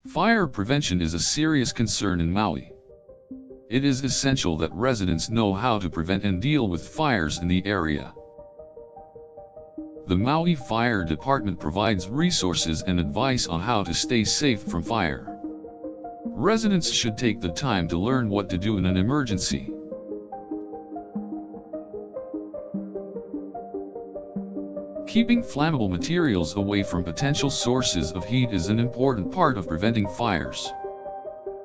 Fire prevention is a serious concern in Maui. It is essential that residents know how to prevent and deal with fires in the area. The Maui Fire Department provides resources and advice on how to stay safe from fire. Residents should take the time to learn what to do in an emergency. Keeping flammable materials away from potential sources of heat is an important part of preventing fires.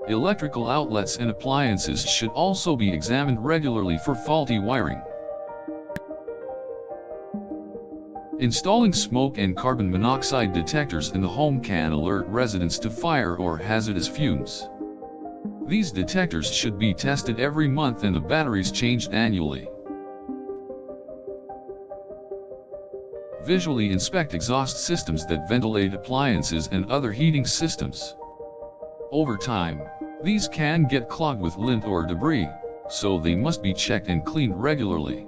Electrical outlets and appliances should also be examined regularly for faulty wiring. Installing smoke and carbon monoxide detectors in the home can alert residents to fire or hazardous fumes. These detectors should be tested every month and the batteries changed annually. Visually inspect exhaust systems that ventilate appliances and other heating systems. Over time, these can get clogged with lint or debris, so they must be checked and cleaned regularly.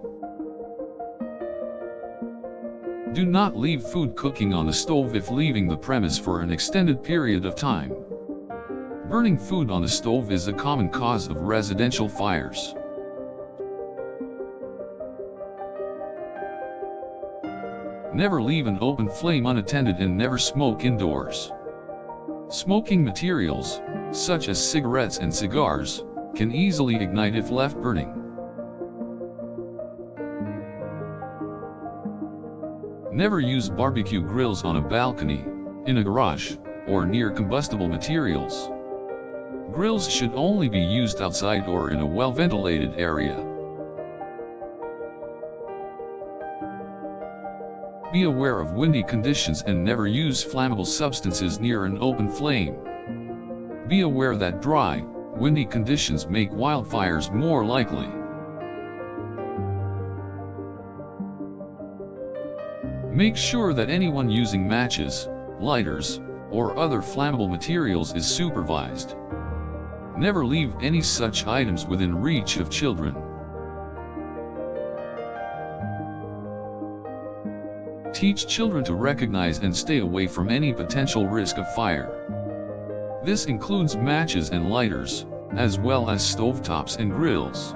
Do not leave food cooking on the stove if leaving the premise for an extended period of time. Burning food on the stove is a common cause of residential fires. Never leave an open flame unattended and never smoke indoors. Smoking materials, such as cigarettes and cigars, can easily ignite if left burning. Never use barbecue grills on a balcony, in a garage, or near combustible materials. Grills should only be used outside or in a well-ventilated area. Be aware of windy conditions and never use flammable substances near an open flame. Be aware that dry, windy conditions make wildfires more likely. Make sure that anyone using matches, lighters, or other flammable materials is supervised. Never leave any such items within reach of children. Teach children to recognize and stay away from any potential risk of fire. This includes matches and lighters, as well as stovetops and grills.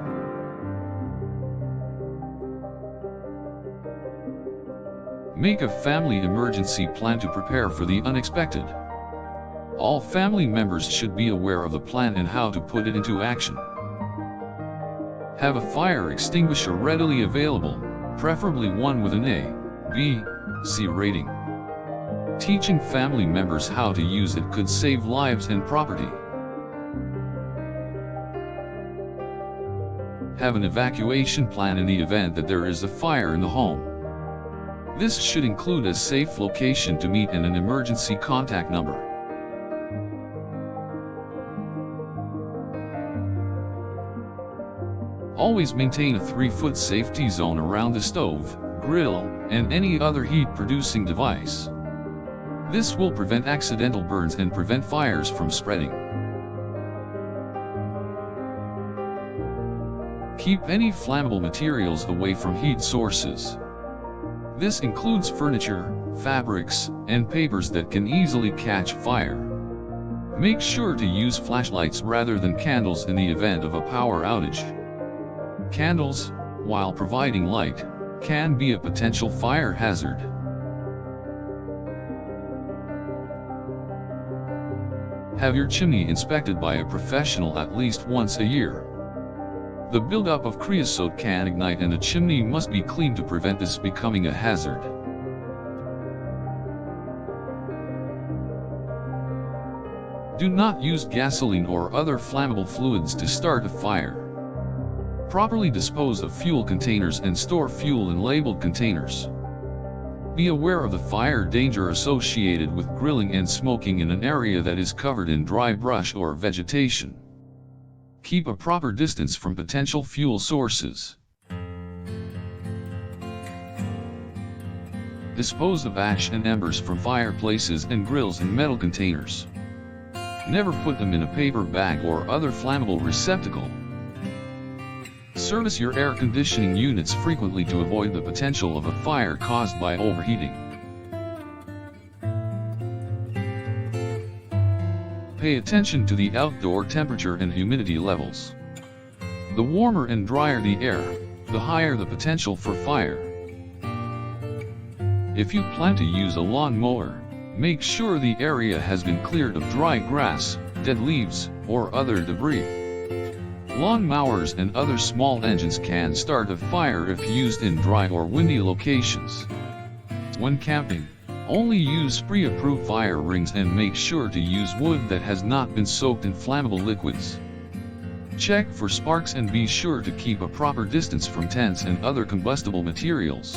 Make a family emergency plan to prepare for the unexpected. All family members should be aware of the plan and how to put it into action. Have a fire extinguisher readily available, preferably one with an A, B, C rating. Teaching family members how to use it could save lives and property. Have an evacuation plan in the event that there is a fire in the home. This should include a safe location to meet and an emergency contact number. Always maintain a 3-foot safety zone around the stove, grill, and any other heat-producing device. This will prevent accidental burns and prevent fires from spreading. Keep any flammable materials away from heat sources. This includes furniture, fabrics, and papers that can easily catch fire. Make sure to use flashlights rather than candles in the event of a power outage. Candles, while providing light, can be a potential fire hazard. Have your chimney inspected by a professional at least once a year. The buildup of creosote can ignite and the chimney must be cleaned to prevent this becoming a hazard. Do not use gasoline or other flammable fluids to start a fire. Properly dispose of fuel containers and store fuel in labeled containers. Be aware of the fire danger associated with grilling and smoking in an area that is covered in dry brush or vegetation. Keep a proper distance from potential fuel sources. Dispose of ash and embers from fireplaces and grills in metal containers. Never put them in a paper bag or other flammable receptacle. Service your air conditioning units frequently to avoid the potential of a fire caused by overheating. Pay attention to the outdoor temperature and humidity levels. The warmer and drier the air, the higher the potential for fire. If you plan to use a lawn mower, make sure the area has been cleared of dry grass, dead leaves, or other debris. Lawn mowers and other small engines can start a fire if used in dry or windy locations. When camping, only use pre-approved fire rings and make sure to use wood that has not been soaked in flammable liquids. Check for sparks and be sure to keep a proper distance from tents and other combustible materials.